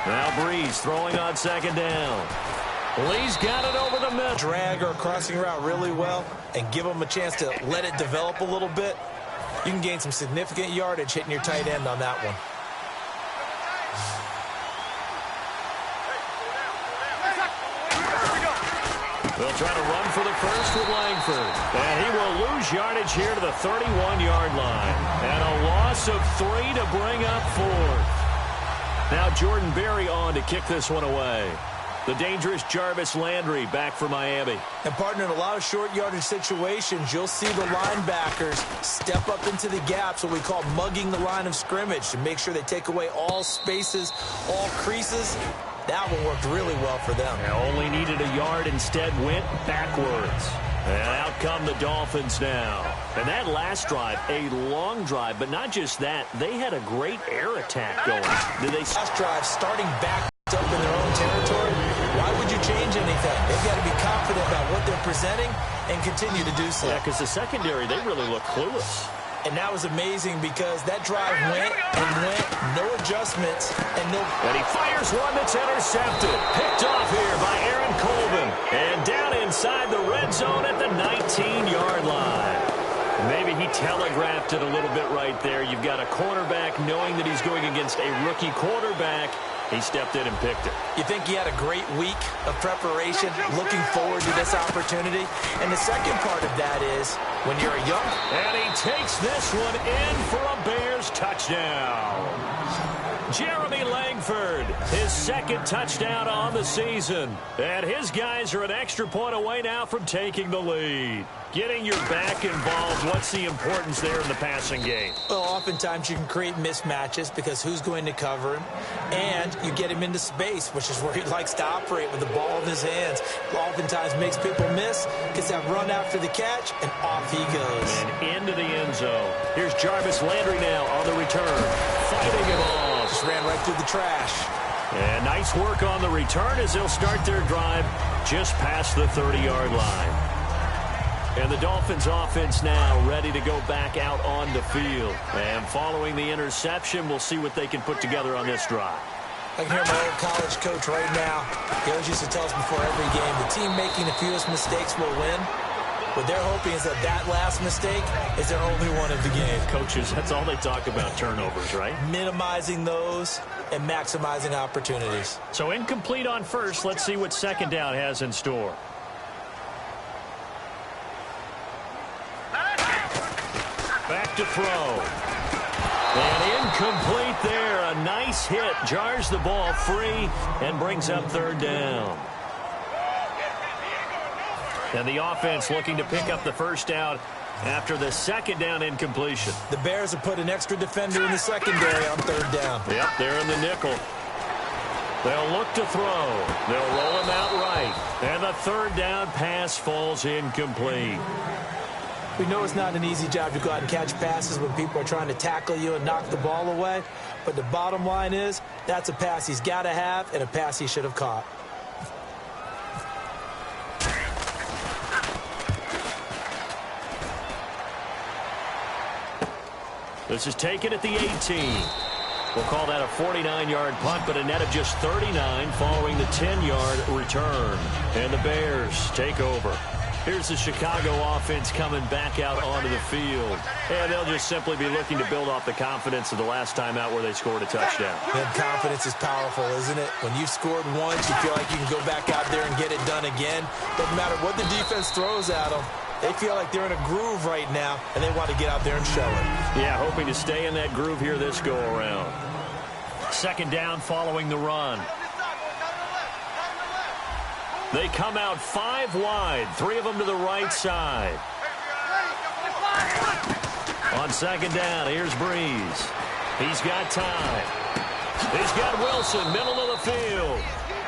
Now Breeze throwing on second down. Lee's got it over the middle. Drag or crossing route really well and give them a chance to let it develop a little bit. You can gain some significant yardage hitting your tight end on that one. They'll try to run for the first with Langford. And he will lose yardage here to the 31-yard line. And a loss of 3 to bring up 4th. Now Jordan Berry on to kick this one away. The dangerous Jarvis Landry back for Miami. And, partner, in a lot of short yardage situations, you'll see the linebackers step up into the gaps, what we call mugging the line of scrimmage, to make sure they take away all spaces, all creases. That one worked really well for them. Only needed a yard, instead went backwards. And out come the Dolphins now. And that last drive, a long drive, but not just that, they had a great air attack going. Last drive starting back up in their own territory. Why would you change anything? They've got to be confident about what they're presenting and continue to do so. Yeah, because the secondary, they really look clueless. And that was amazing because that drive went and went, no adjustments, and no... And he fires one that's intercepted. Picked off here by Aaron Colvin. And down inside the red zone at the 19-yard line. Maybe he telegraphed it a little bit right there. You've got a cornerback knowing that he's going against a rookie quarterback. He stepped in and picked it. You think he had a great week of preparation, looking forward to this opportunity. And the second part of that is when you're a young... And he takes this one in for a Bears touchdown. Jeremy Langford, his second touchdown on the season. And his guys are an extra point away now from taking the lead. Getting your back involved, what's the importance there in the passing game? Well, oftentimes you can create mismatches because who's going to cover him? And you get him into space, which is where he likes to operate with the ball in his hands. Oftentimes makes people miss, gets that run after the catch, and off he goes. And into the end zone. Here's Jarvis Landry now on the return. Fighting it off. Just ran right through the trash. And nice work on the return as they'll start their drive just past the 30-yard line. And the Dolphins offense now ready to go back out on the field. And following the interception, we'll see what they can put together on this drive. I can hear my old college coach right now. He always used to tell us before every game, the team making the fewest mistakes will win. What they're hoping is that last mistake is their only one of the game. Coaches, that's all they talk about, turnovers, right? Minimizing those and maximizing opportunities. So incomplete on first. Let's see what second down has in store. Back to throw. And incomplete there. A nice hit. Jars the ball free and brings up third down. And the offense looking to pick up the first down after the second down incompletion. The Bears have put an extra defender in the secondary on third down. Yep, they're in the nickel. They'll look to throw. They'll roll him out right. And the third down pass falls incomplete. We know it's not an easy job to go out and catch passes when people are trying to tackle you and knock the ball away. But the bottom line is that's a pass he's got to have and a pass he should have caught. This is taken at the 18. We'll call that a 49-yard punt, but a net of just 39 following the 10-yard return. And the Bears take over. Here's the Chicago offense coming back out onto the field. And they'll just simply be looking to build off the confidence of the last time out where they scored a touchdown. That confidence is powerful, isn't it? When you've scored once, you feel like you can go back out there and get it done again. Doesn't matter what the defense throws at them. They feel like they're in a groove right now, and they want to get out there and show it. Yeah, hoping to stay in that groove here this go-around. Second down following the run. They come out 5 wide, 3 of them to the right side. On second down, here's Breeze. He's got time. He's got Wilson, middle of the field.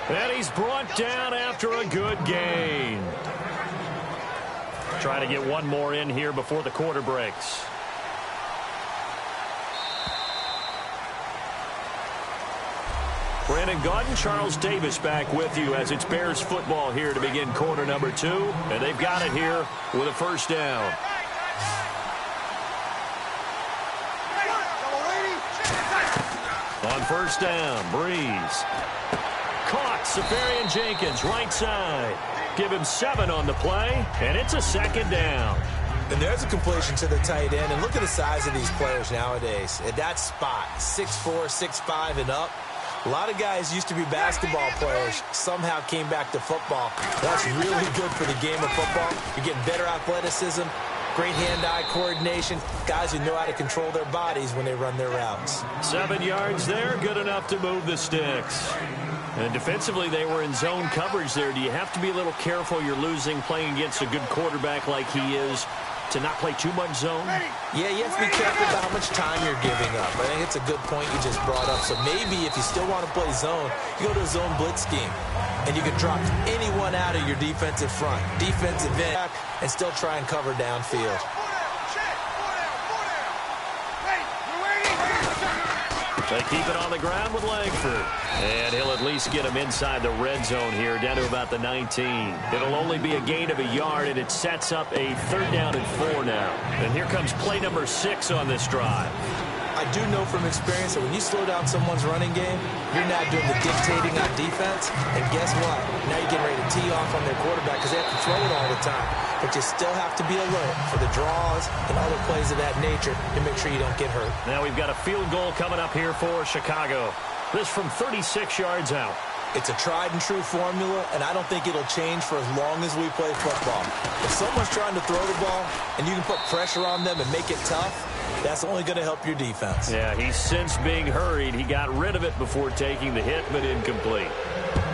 And he's brought down after a good gain. Trying to get one more in here before the quarter breaks. Brandon Gaudin, Charles Davis back with you as it's Bears football here to begin quarter number 2. And they've got it here with a first down. On first down. Breeze. Caught. Safarian-Jenkins, right side. Give him 7 on the play, and it's a second down. And there's a completion to the tight end. And look at the size of these players nowadays. At that spot, 6'4", 6'5", and up. A lot of guys used to be basketball players, somehow came back to football. That's really good for the game of football. You're getting better athleticism, great hand-eye coordination, guys who know how to control their bodies when they run their routes. 7 yards there, good enough to move the sticks. And defensively, they were in zone coverage there. Do you have to be a little careful you're losing playing against a good quarterback like he is to not play too much zone? Yeah, you have to be careful about how much time you're giving up. I think it's a good point you just brought up. So maybe if you still want to play zone, you go to a zone blitz scheme. And you can drop anyone out of your defensive front, defensive end, and still try and cover downfield. They keep it on the ground with Langford. And he'll at least get him inside the red zone here, down to about the 19. It'll only be a gain of a yard, and it sets up a 3rd down and 4 now. And here comes play number 6 on this drive. I do know from experience that when you slow down someone's running game, you're now doing the dictating on defense. And guess what? Now you're getting ready to tee off on their quarterback because they have to throw it all the time. But you still have to be alert for the draws and other plays of that nature to make sure you don't get hurt. Now we've got a field goal coming up here for Chicago. This from 36 yards out. It's a tried-and-true formula, and I don't think it'll change for as long as we play football. If someone's trying to throw the ball and you can put pressure on them and make it tough, that's only going to help your defense. Yeah, he's since being hurried. He got rid of it before taking the hit, but incomplete.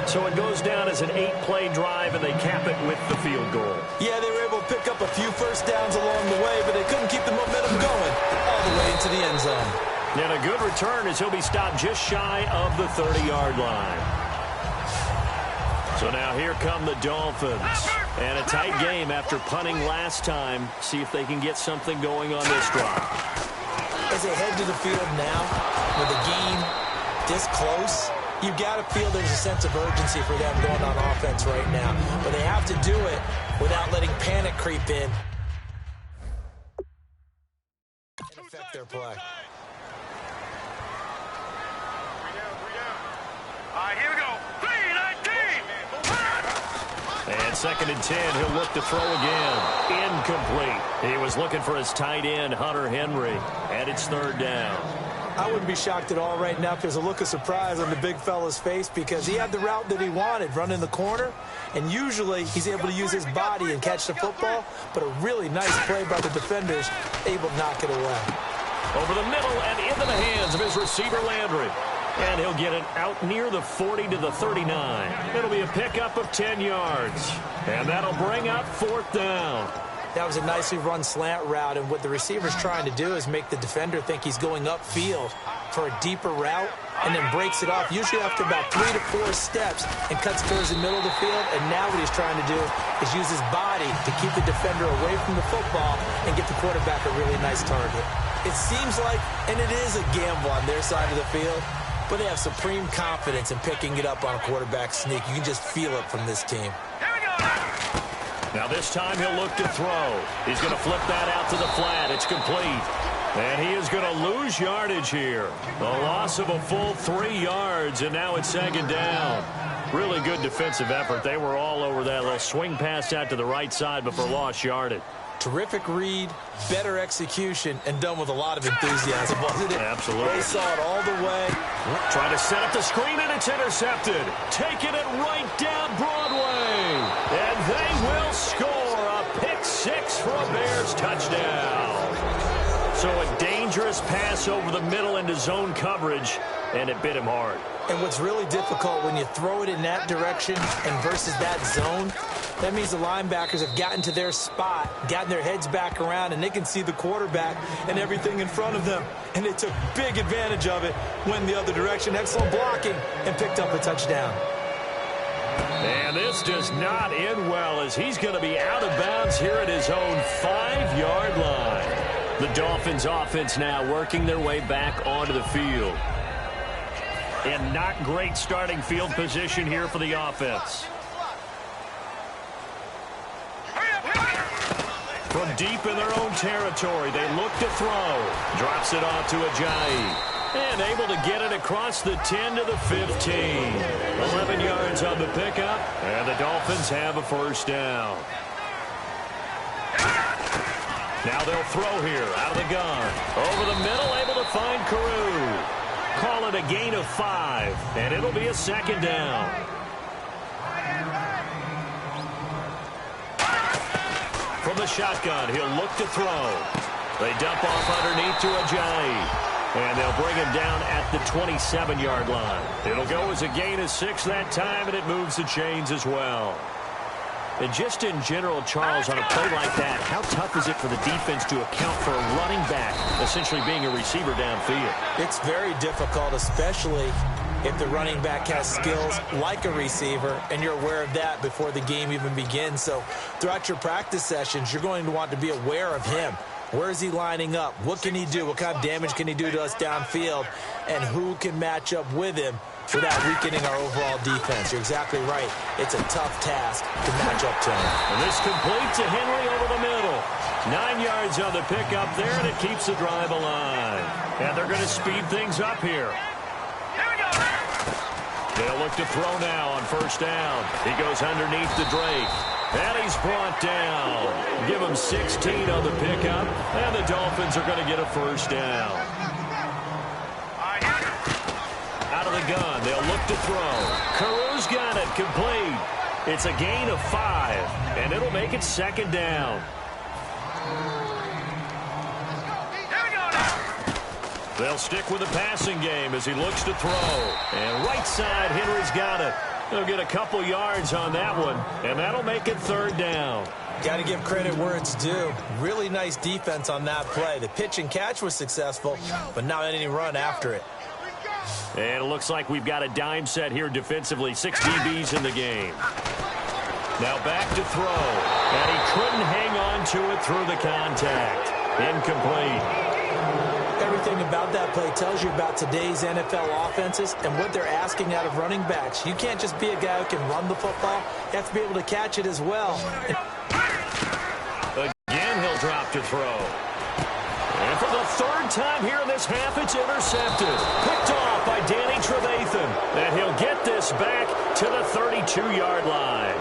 So it goes down as an 8-play drive, and they cap it with the field goal. Yeah, they were able to pick up a few first downs along the way, but they couldn't keep the momentum going all the way into the end zone. And a good return as he'll be stopped just shy of the 30-yard line. So now here come the Dolphins. And a tight game after punting last time. See if they can get something going on this drive. As they head to the field now, with the game this close, you've got to feel there's a sense of urgency for them going on offense right now. But they have to do it without letting panic creep in and affect their play. All right, here we go. 3-19. And 2nd and 10, he'll look to throw again. Incomplete. He was looking for his tight end, Hunter Henry. And it's 3rd down. I wouldn't be shocked at all right now if there's a look of surprise on the big fella's face because he had the route that he wanted, running the corner, and usually he's able to use his body and catch the football, but a really nice play by the defenders, able to knock it away. Over the middle and into the hands of his receiver, Landry. And he'll get it out near the 40 to the 39. It'll be a pickup of 10 yards. And that'll bring up 4th down. That was a nicely run slant route, and what the receiver's trying to do is make the defender think he's going upfield for a deeper route and then breaks it off, usually after about 3 to 4 steps, and cuts towards the middle of the field. And now what he's trying to do is use his body to keep the defender away from the football and get the quarterback a really nice target. It seems like, and it is a gamble on their side of the field, but they have supreme confidence in picking it up on a quarterback sneak. You can just feel it from this team. Now this time he'll look to throw. He's going to flip that out to the flat. It's complete. And he is going to lose yardage here. A loss of a full 3 yards, and now it's 2nd down. Really good defensive effort. They were all over that little swing pass out to the right side before lost yardage. Terrific read, better execution, and done with a lot of enthusiasm, wasn't it? Absolutely. They saw it all the way. Trying to set up the screen, and it's intercepted. Taking it right down Broadway. And they will score a pick 6 for a Bears touchdown. So a dangerous pass over the middle into zone coverage, and it bit him hard. And what's really difficult when you throw it in that direction and versus that zone, that means the linebackers have gotten to their spot, gotten their heads back around, and they can see the quarterback and everything in front of them. And they took big advantage of it, went the other direction, excellent blocking, and picked up a touchdown. And this does not end well as he's going to be out of bounds here at his own 5-yard line. The Dolphins offense now working their way back onto the field. And not great starting field position here for the offense. From deep in their own territory, they look to throw. Drops it off to Ajayi. And able to get it across the 10 to the 15. 11 yards on the pickup, and the Dolphins have a first down. Now they'll throw here out of the gun. Over the middle, able to find Carew. Call it a gain of 5, and it'll be a second down. From the shotgun, he'll look to throw. They dump off underneath to Ajayi. And they'll bring him down at the 27-yard line. It'll go as a gain of 6 that time, and it moves the chains as well. And just in general, Charles, on a play like that, how tough is it for the defense to account for a running back essentially being a receiver downfield? It's very difficult, especially if the running back has skills like a receiver, and you're aware of that before the game even begins. So throughout your practice sessions, you're going to want to be aware of him. Where is he lining up? What can he do? What kind of damage can he do to us downfield? And who can match up with him without weakening our overall defense? You're exactly right. It's a tough task to match up to him. And this complete to Henry over the middle. 9 yards on the pickup there, and it keeps the drive alive. And they're going to speed things up here. They'll look to throw now on first down. He goes underneath to Drake. And he's brought down. Give him 16 on the pickup, and the Dolphins are going to get a first down. Out of the gun, they'll look to throw. Carew's got it, complete. It's a gain of 5, and it'll make it second down. They'll stick with the passing game as he looks to throw. And right side, Henry's got it. He'll get a couple yards on that one, and that'll make it third down. Got to give credit where it's due. Really nice defense on that play. The pitch and catch was successful, but not any run after it. And it looks like we've got a dime set here defensively. 6 DBs in the game. Now back to throw. And he couldn't hang on to it through the contact. Incomplete. Everything about that play tells you about today's NFL offenses and what they're asking out of running backs. You can't just be a guy who can run the football. You have to be able to catch it as well. Again, he'll drop to throw. And for the third time here in this half, it's intercepted. Picked off by Danny Trevathan. And he'll get this back to the 32-yard line.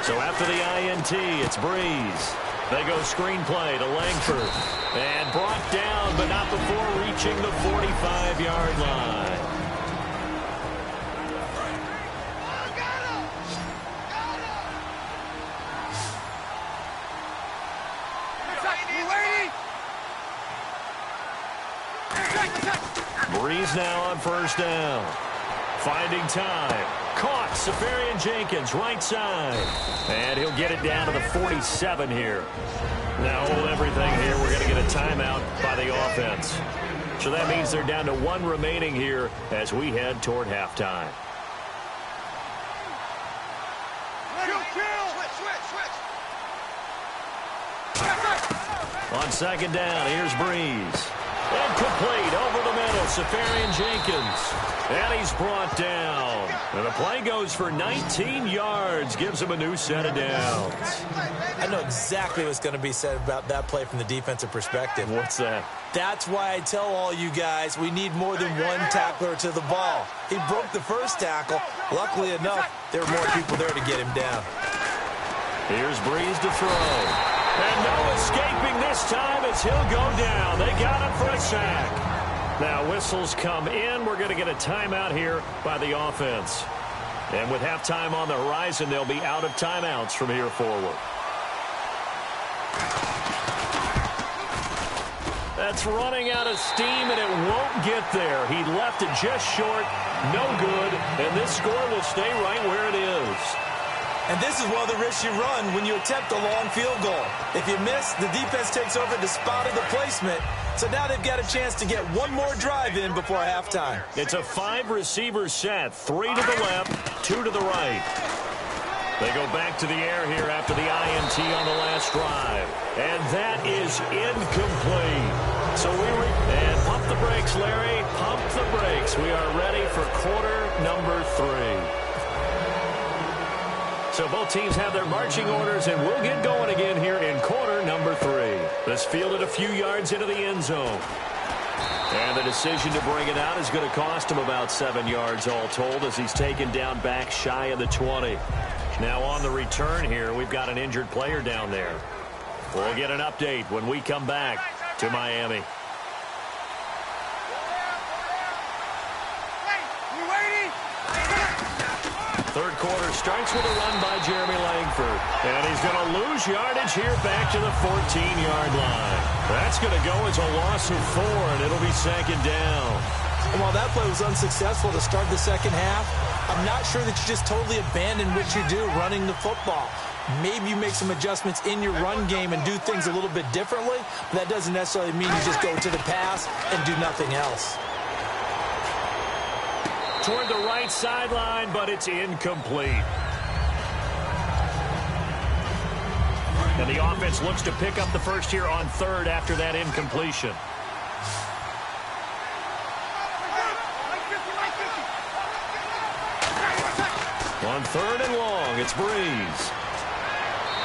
So after the INT, it's Breeze. They go screenplay to Langford. And brought down, but not before reaching the 45-yard line. Breeze now on first down. Finding time. Caught. Safarian Jenkins, right side. And he'll get it down to the 47 here. Now, hold everything here. We're going to get a timeout by the offense. So that means they're down to 1 remaining here as we head toward halftime. On second down, here's Breeze. Incomplete over the middle, Safarian Jenkins. And he's brought down. And the play goes for 19 yards, gives him a new set of downs. I know exactly what's going to be said about that play from the defensive perspective. What's that? That's why I tell all you guys we need more than one tackler to the ball. He broke the first tackle. Luckily enough, there were more people there to get him down. Here's Breeze to throw. And no escaping this time as he'll go down. They got him for a sack. Now whistles come in. We're going to get a timeout here by the offense. And with halftime on the horizon, they'll be out of timeouts from here forward. That's running out of steam, and it won't get there. He left it just short. No good. And this score will stay right where it is. And this is one of the risks you run when you attempt a long field goal. If you miss, the defense takes over the spot of the placement. So now they've got a chance to get one more drive in before halftime. It's a 5-receiver set, 3 to the left, 2 to the right. They go back to the air here after the INT on the last drive. And that is incomplete. So and pump the brakes, Larry. Pump the brakes. We are ready for quarter number 3. So both teams have their marching orders, and we'll get going again here in quarter number 3. This fielded a few yards into the end zone. And the decision to bring it out is going to cost him about 7 yards all told as he's taken down back shy of the 20. Now on the return here, we've got an injured player down there. We'll get an update when we come back to Miami. Third quarter starts with a run by Jeremy Langford. And he's going to lose yardage here back to the 14-yard line. That's going to go as a loss of 4, and it'll be second down. And while that play was unsuccessful to start the second half, I'm not sure that you just totally abandon what you do running the football. Maybe you make some adjustments in your run game and do things a little bit differently, but that doesn't necessarily mean you just go to the pass and do nothing else. Toward the right sideline, but it's incomplete. And the offense looks to pick up the first here on third after that incompletion. On third and long, it's Breeze.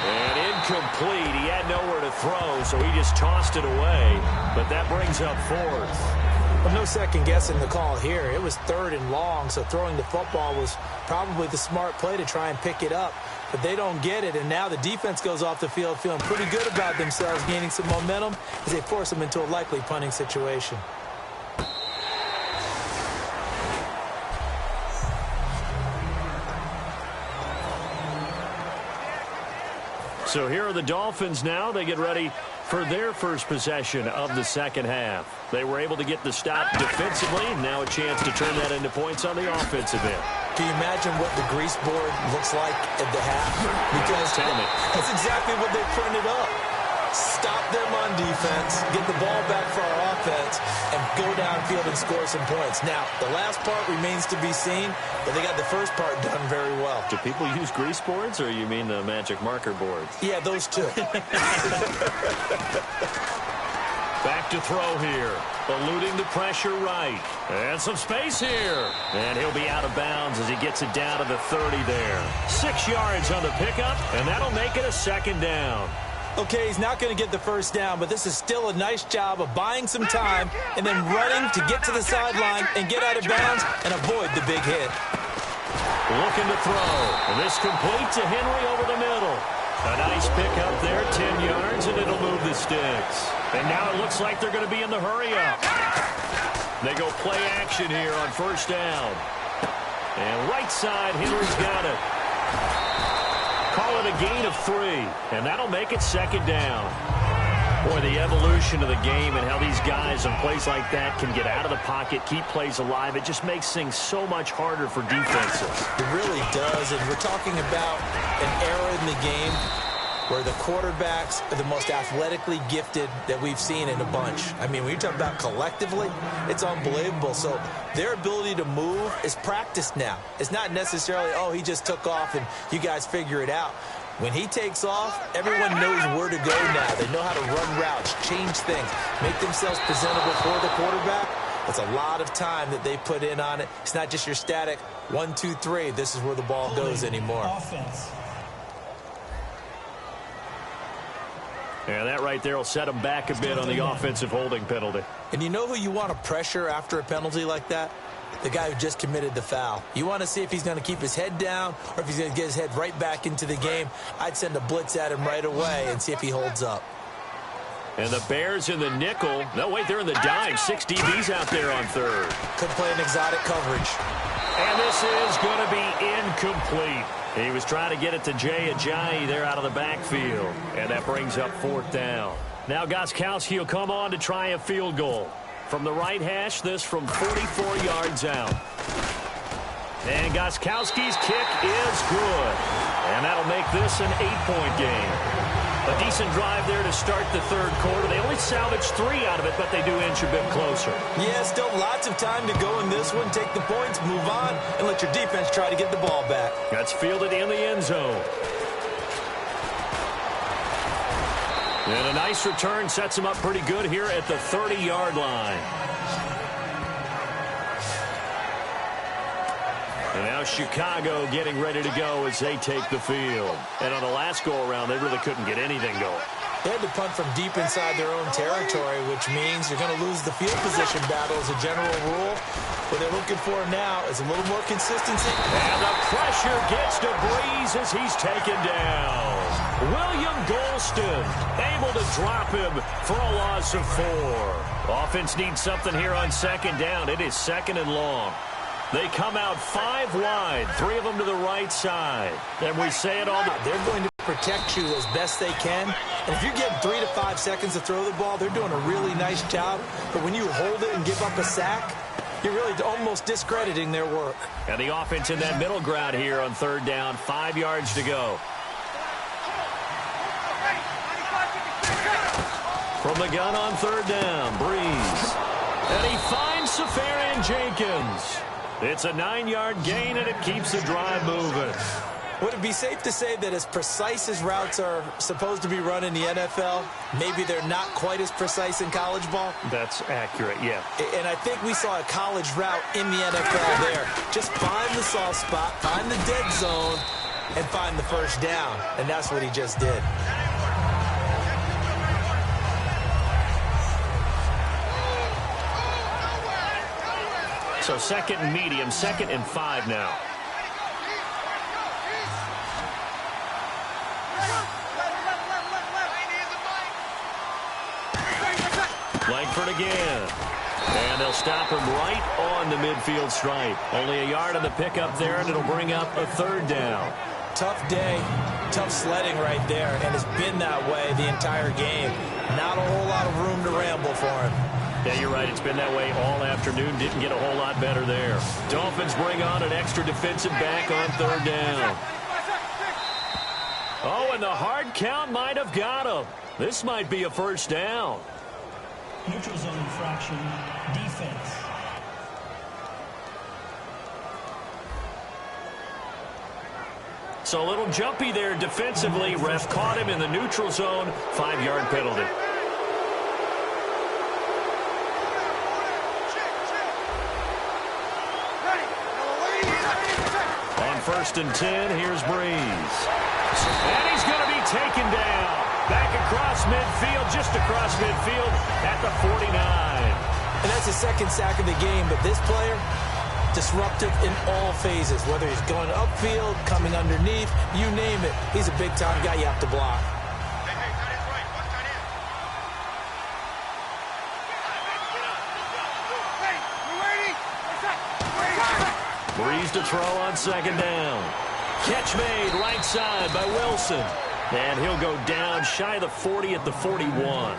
And incomplete. He had nowhere to throw, so he just tossed it away. But that brings up fourth. Well, no second guessing the call here. It was third and long, so throwing the football was probably the smart play to try and pick it up. But they don't get it, and now the defense goes off the field feeling pretty good about themselves, gaining some momentum as they force them into a likely punting situation. So here are the Dolphins now. They get ready for their first possession of the second half. They were able to get the stop defensively. Now a chance to turn that into points on the offensive end. Can you imagine what the grease board looks like at the half? Because that's exactly what they printed up. Stop them on defense, get the ball back for our offense, and go downfield and score some points. Now, the last part remains to be seen, but they got the first part done very well. Do people use grease boards, or you mean the magic marker boards? Yeah, those two. Back to throw here. Eluding the pressure right. And some space here. And he'll be out of bounds as he gets it down to the 30 there. 6 yards on the pickup, and that'll make it a second down. Okay, he's not going to get the first down, but this is still a nice job of buying some time and then running to get to the sideline and get out of bounds and avoid the big hit. Looking to throw. And this complete to Henry over the middle. A nice pick up there, 10 yards, and it'll move the sticks. And now it looks like they're going to be in the hurry-up. They go play action here on first down. And right side, Henry's got it. Call it a gain of 3, and that'll make it second down. Boy, the evolution of the game and how these guys on plays like that can get out of the pocket, keep plays alive, it just makes things so much harder for defenses. It really does, and we're talking about an era in the game where the quarterbacks are the most athletically gifted that we've seen in a bunch. I mean, when you talk about collectively, it's unbelievable. So their ability to move is practiced now. It's not necessarily, oh, he just took off and you guys figure it out. When he takes off, everyone knows where to go now. They know how to run routes, change things, make themselves presentable for the quarterback. That's a lot of time that they put in on it. It's not just your static 1, 2, 3. This is where the ball goes anymore. Offense. Yeah, that right there will set them back a bit on the offensive holding penalty. And you know who you want to pressure after a penalty like that? The guy who just committed the foul. You want to see if he's going to keep his head down or if he's going to get his head right back into the game. I'd send a blitz at him right away and see if he holds up. And the Bears in the nickel. No, wait, they're in the dime. 6 DBs out there on third. Could play an exotic coverage. And this is going to be incomplete. He was trying to get it to Jay Ajayi there out of the backfield. And that brings up fourth down. Now Gostkowski will come on to try a field goal. From the right hash, this from 44 yards out. And Gostkowski's kick is good. And that'll make this an 8-point game. A decent drive there to start the third quarter. They only salvaged 3 out of it, but they do inch a bit closer. Yeah, still lots of time to go in this one. Take the points, move on, and let your defense try to get the ball back. That's fielded in the end zone. And a nice return sets him up pretty good here at the 30-yard line. And Now Chicago getting ready to go as they take the field. And on the last go-around, they really couldn't get anything going. They had to punt from deep inside their own territory, which means you're going to lose the field position battle as a general rule. What they're looking for now is a little more consistency. And the pressure gets to Breeze as he's taken down. William Golston able to drop him for a loss of 4. Offense needs something here on second down. It is second and long. They come out 5 wide, 3 of them to the right side. And we say it all. They're going to protect you as best they can. And if you're getting 3 to 5 seconds to throw the ball, they're doing a really nice job. But when you hold it and give up a sack, you're really almost discrediting their work. And the offense in that middle ground here on third down, 5 yards to go. From the gun on third down, Breeze. And he finds Safarian Jenkins. It's a 9-yard gain, and it keeps the drive moving. Would it be safe to say that as precise as routes are supposed to be run in the NFL, maybe they're not quite as precise in college ball? That's accurate, yeah. And I think we saw a college route in the NFL there. Just find the soft spot, find the dead zone, and find the first down. And that's what he just did. So second and medium, 2nd and 5 now. Langford again. And they'll stop him right on the midfield stripe. Only a yard on the pickup there, and it'll bring up a third down. Tough day, tough sledding right there, and it's been that way the entire game. Not a whole lot of room to ramble for him. Yeah, you're right. It's been that way all afternoon. Didn't get a whole lot better there. Dolphins bring on an extra defensive back on third down. Oh, and the hard count might have got him. This might be a first down. Neutral zone infraction, defense. So a little jumpy there defensively. Ref caught him in the neutral zone. 5-yard penalty. On 1st and 10, here's Breeze. And he's going to be taken down. Back across midfield, just across midfield at the 49. And that's the second sack of the game, but this player, disruptive in all phases, whether he's going upfield, coming underneath, you name it. He's a big-time guy you have to block. Breeze to throw on second down. Catch made right side by Wilson. And he'll go down shy of the 40 at the 41.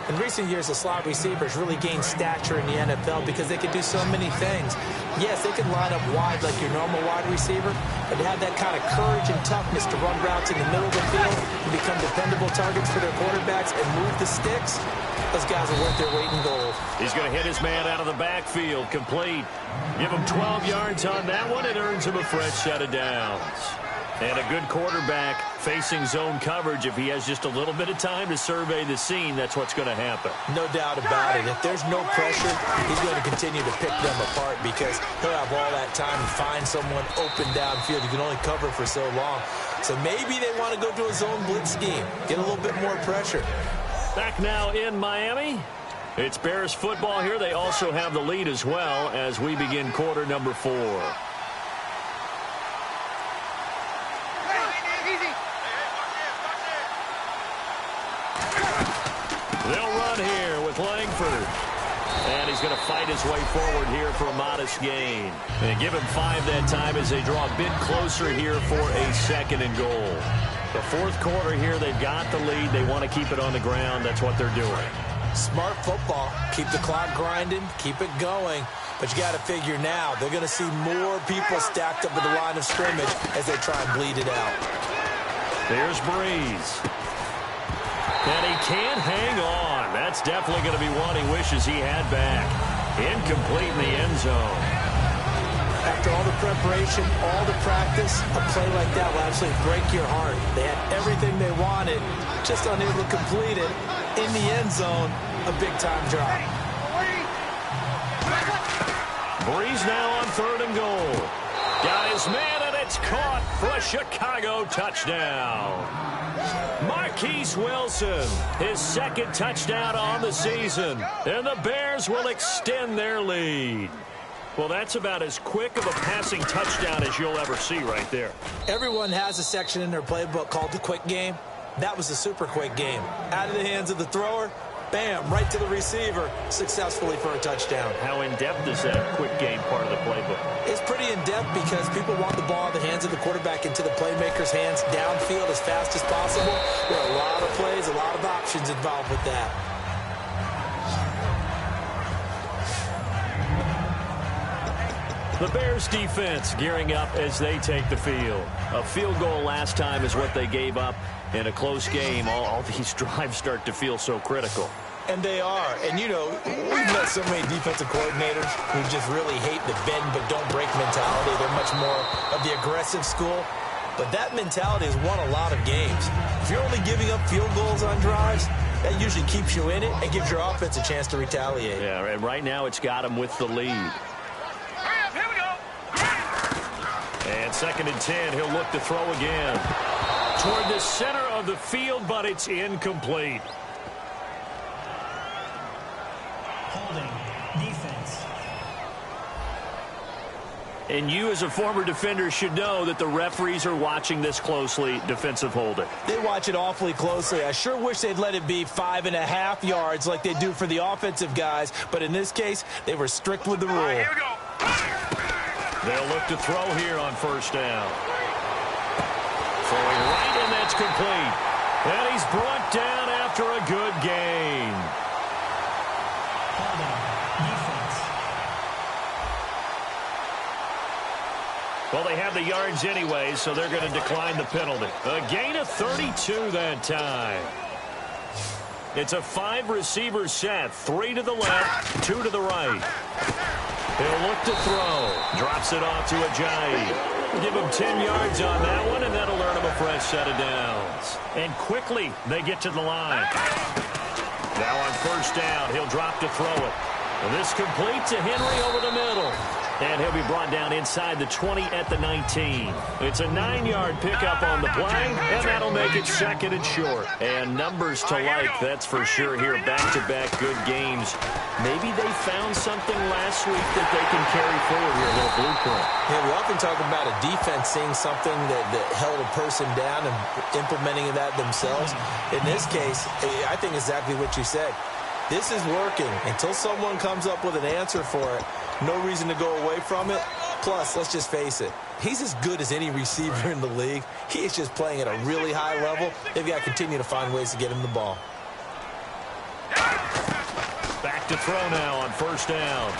In recent years, the slot receivers really gained stature in the NFL because they could do so many things. Yes, they could line up wide like your normal wide receiver, but to have that kind of courage and toughness to run routes in the middle of the field and become dependable targets for their quarterbacks and move the sticks, those guys are worth their weight in gold. He's going to hit his man out of the backfield, complete. Give him 12 yards on that one. It earns him a fresh set of downs. And a good quarterback facing zone coverage. If he has just a little bit of time to survey the scene, that's what's going to happen. No doubt about it. If there's no pressure, he's going to continue to pick them apart because he'll have all that time to find someone open downfield. You can only cover for so long. So maybe they want to go to a zone blitz scheme, get a little bit more pressure. Back now in Miami. It's Bears football here. They also have the lead as well as we begin quarter number 4. They'll run here with Langford. And he's going to fight his way forward here for a modest gain. And give him 5 that time as they draw a bit closer here for a 2nd and goal. The fourth quarter here, they've got the lead. They want to keep it on the ground. That's what they're doing. Smart football. Keep the clock grinding. Keep it going. But you got to figure now, they're going to see more people stacked up at the line of scrimmage as they try and bleed it out. There's Breeze. And he can't hang on. That's definitely going to be one he wishes he had back. Incomplete in the end zone. After all the preparation, all the practice, a play like that will absolutely break your heart. They had everything they wanted, just unable to complete it. In the end zone, a big-time drop. Breeze now on 3rd and goal. Got his man, and it's caught for a Chicago touchdown. Marquise Wilson, his second touchdown on the season, and the Bears will extend their lead. Well, that's about as quick of a passing touchdown as you'll ever see right there. Everyone has a section in their playbook called the quick game. That was a super quick game. Out of the hands of the thrower, bam, right to the receiver, successfully for a touchdown. How in-depth is that quick game part of the playbook? It's pretty in-depth because people want the ball in the hands of the quarterback into the playmaker's hands downfield as fast as possible. There are a lot of plays, a lot of options involved with that. The Bears defense gearing up as they take the field. A field goal last time is what they gave up. In a close game, all these drives start to feel so critical. And they are. And, you know, we've met so many defensive coordinators who just really hate the bend but don't break mentality. They're much more of the aggressive school. But that mentality has won a lot of games. If you're only giving up field goals on drives, that usually keeps you in it and gives your offense a chance to retaliate. Yeah, and right now it's got them with the lead. Here we go. And 2nd and 10, he'll look to throw again. Toward the center of the field, but it's incomplete. Holding. Defense. And you as a former defender should know that the referees are watching this closely, defensive holding. They watch it awfully closely. I sure wish they'd let it be 5.5 yards like they do for the offensive guys. But in this case, they were strict with the rule. Here we go. They'll look to throw here on 1st down. Throwing right, and that's complete. And he's brought down after a good gain. Holding. Defense. Well, they have the yards anyway, so they're going to decline the penalty. A gain of 32 that time. It's a 5-receiver set. 3 to the left, 2 to the right. He'll look to throw. Drops it off to Ajayi. Give him 10 yards on that one, and that'll earn him a fresh set of downs. And quickly, they get to the line. Now on 1st down, he'll drop to throw it. And this complete to Henry over the middle. And he'll be brought down inside the 20 at the 19. It's a 9-yard pickup on the play, and that'll make it 2nd and short. And numbers to like, that's for sure here. Back-to-back good games. Maybe they found something last week that they can carry forward here, a little blueprint. Yeah, we often talk about a defense seeing something that held a person down and implementing that themselves. In this case, I think exactly what you said. This is working. Until someone comes up with an answer for it, no reason to go away from it. Plus, let's just face it, he's as good as any receiver in the league. He is just playing at a really high level. They've got to continue to find ways to get him the ball. Back to throw now on 1st down.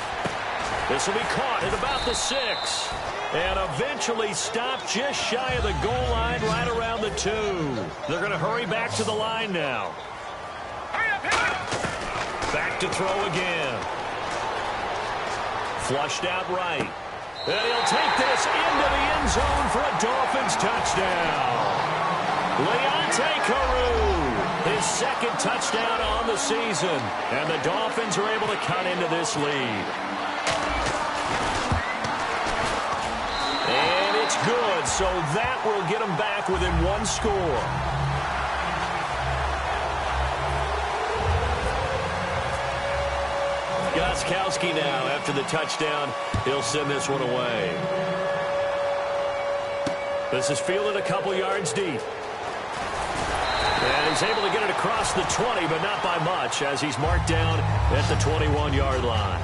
This will be caught at about the 6. And eventually stopped just shy of the goal line right around the 2. They're going to hurry back to the line now. Back to throw again. Flushed out right. And he'll take this into the end zone for a Dolphins touchdown. Leonte Carroo, his 2nd touchdown on the season. And the Dolphins are able to cut into this lead. And it's good, so that will get them back within 1 score. Gostkowski now, after the touchdown, he'll send this one away. This is fielded a couple yards deep. And he's able to get it across the 20, but not by much, as he's marked down at the 21-yard line.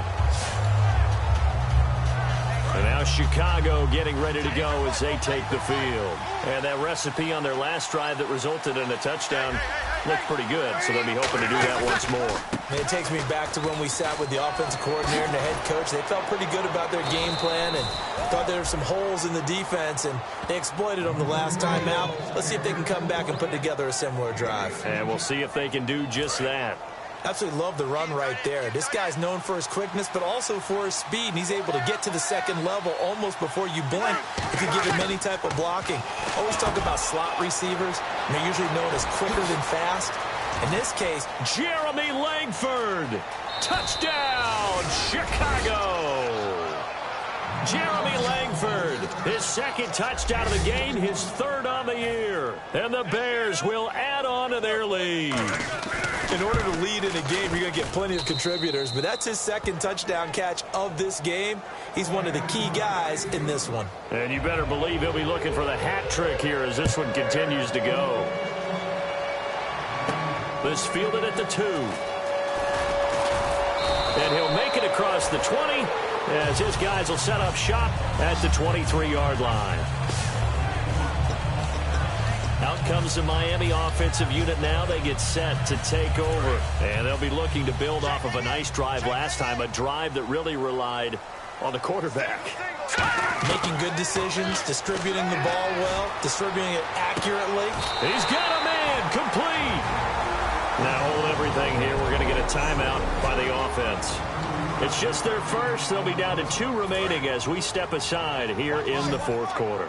And now Chicago getting ready to go as they take the field. And that recipe on their last drive that resulted in a touchdown looked pretty good, so they'll be hoping to do that once more. It takes me back to when we sat with the offensive coordinator and the head coach. They felt pretty good about their game plan and thought there were some holes in the defense, and they exploited them the last time out. Let's see if they can come back and put together a similar drive. And we'll see if they can do just that. Absolutely love the run right there. This guy's known for his quickness, but also for his speed, and he's able to get to the 2nd level almost before you blink if you give him any type of blocking. Always talk about slot receivers, and they're usually known as quicker than fast. In this case, Jeremy Langford. Touchdown, Chicago. Jeremy Langford, his second touchdown of the game, his third on the year. And the Bears will add on to their lead. In order to lead in a game, you're going to get plenty of contributors, but that's his second touchdown catch of this game. He's one of the key guys in this one. And you better believe he'll be looking for the hat trick here as this one continues to go. This fielded at the 2. And he'll make it across the 20 as his guys will set up shop at the 23-yard line. Out comes the Miami offensive unit now. They get set to take over. And they'll be looking to build off of a nice drive last time, a drive that really relied on the quarterback. Making good decisions, distributing the ball well, distributing it accurately. He's got a man complete. Now hold everything here. We're going to get a timeout by the offense. It's just their first. They'll be down to 2 remaining as we step aside here in the fourth quarter.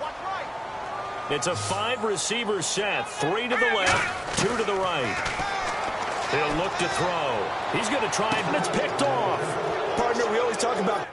It's a 5-receiver set. 3 to the left, 2 to the right. He'll look to throw. He's going to try it, and it's picked off. Partner, we always talk about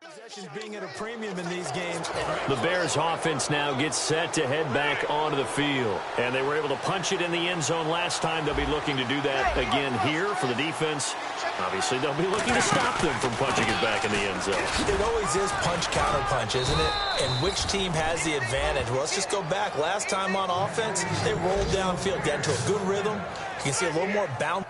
possessions being at a premium in these games. The Bears offense now gets set to head back onto the field. And they were able to punch it in the end zone last time. They'll be looking to do that again here for the defense. Obviously, they'll be looking to stop them from punching it back in the end zone. It always is punch-counter-punch, isn't it? And which team has the advantage? Well, let's just go back. Last time on offense, they rolled downfield, got into a good rhythm. You can see a little more bounce.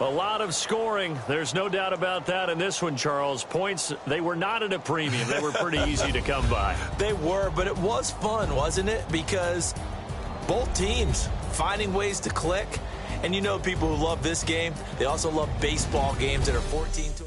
A lot of scoring. There's no doubt about that in this one, Charles. Points, they were not at a premium. They were pretty easy to come by. They were, but it was fun, wasn't it? Because both teams finding ways to click. And you know people who love this game, they also love baseball games that are 14 to